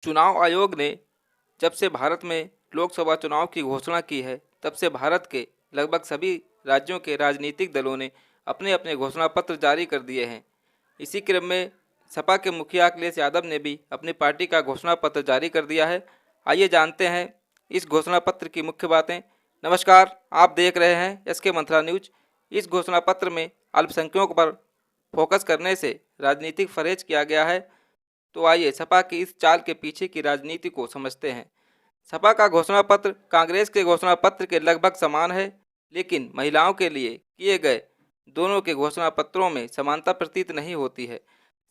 चुनाव आयोग ने जब से भारत में लोकसभा चुनाव की घोषणा की है, तब से भारत के लगभग सभी राज्यों के राजनीतिक दलों ने अपने अपने घोषणा पत्र जारी कर दिए हैं। इसी क्रम में सपा के मुखिया अखिलेश यादव ने भी अपनी पार्टी का घोषणा पत्र जारी कर दिया है। आइए जानते हैं इस घोषणा पत्र की मुख्य बातें। नमस्कार, आप देख रहे हैं एसके मंत्रा न्यूज। इस घोषणा पत्र में अल्पसंख्यकों पर फोकस करने से राजनीतिक फरेज किया गया है। तो आइए सपा की इस चाल के पीछे की राजनीति को समझते हैं। सपा का घोषणा पत्र कांग्रेस के घोषणा पत्र के लगभग समान है, लेकिन महिलाओं के लिए किए गए दोनों के घोषणा पत्रों में समानता प्रतीत नहीं होती है।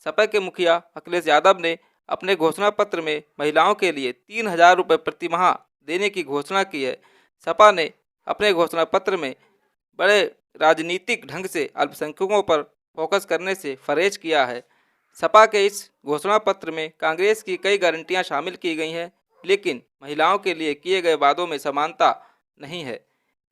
सपा के मुखिया अखिलेश यादव ने अपने घोषणा पत्र में महिलाओं के लिए 3,000 रुपये प्रति माह देने की घोषणा की है। सपा ने अपने घोषणा पत्र में बड़े राजनीतिक ढंग से अल्पसंख्यकों पर फोकस करने से फरेज किया है। सपा के इस घोषणा पत्र में कांग्रेस की कई गारंटियां शामिल की गई हैं, लेकिन महिलाओं के लिए किए गए वादों में समानता नहीं है।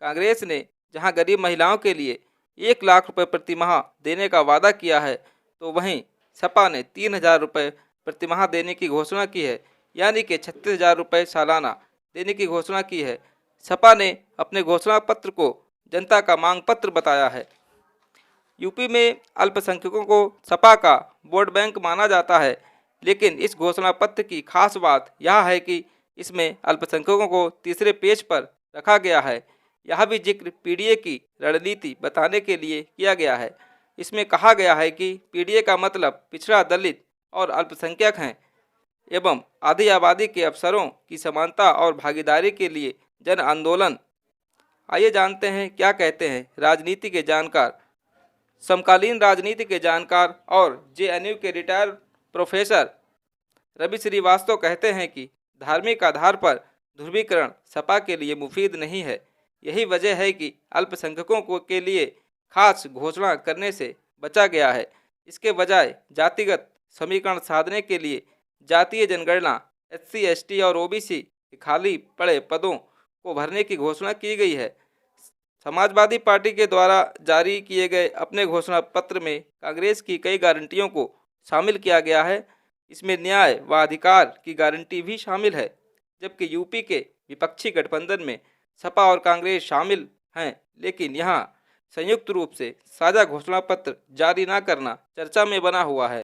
कांग्रेस ने जहां गरीब महिलाओं के लिए 1 लाख रुपए प्रति माह देने का वादा किया है, तो वहीं सपा ने 3,000 रुपये प्रति माह देने की घोषणा की है, यानी कि 36,000 रुपये सालाना देने की घोषणा की है। सपा ने अपने घोषणा पत्र को जनता का मांग पत्र बताया है। यूपी में अल्पसंख्यकों को सपा का वोट बैंक माना जाता है, लेकिन इस घोषणा पत्र की खास बात यह है कि इसमें अल्पसंख्यकों को तीसरे पेज पर रखा गया है। यह भी जिक्र पीडीए की रणनीति बताने के लिए किया गया है। इसमें कहा गया है कि पीडीए का मतलब पिछड़ा, दलित और अल्पसंख्यक हैं एवं आधी आबादी के अवसरों की समानता और भागीदारी के लिए जन आंदोलन। आइए जानते हैं क्या कहते हैं राजनीति के जानकार। समकालीन राजनीति के जानकार और जेएनयू के रिटायर्ड प्रोफेसर रवि श्रीवास्तव कहते हैं कि धार्मिक आधार पर ध्रुवीकरण सपा के लिए मुफीद नहीं है। यही वजह है कि अल्पसंख्यकों को के लिए खास घोषणा करने से बचा गया है। इसके बजाय जातिगत समीकरण साधने के लिए जातीय जनगणना, एससी, एसटी और ओबीसी के खाली पड़े पदों को भरने की घोषणा की गई है। समाजवादी पार्टी के द्वारा जारी किए गए अपने घोषणा पत्र में कांग्रेस की कई गारंटियों को शामिल किया गया है। इसमें न्याय व अधिकार की गारंटी भी शामिल है, जबकि यूपी के विपक्षी गठबंधन में सपा और कांग्रेस शामिल हैं, लेकिन यहाँ संयुक्त रूप से साझा घोषणा पत्र जारी न करना चर्चा में बना हुआ है।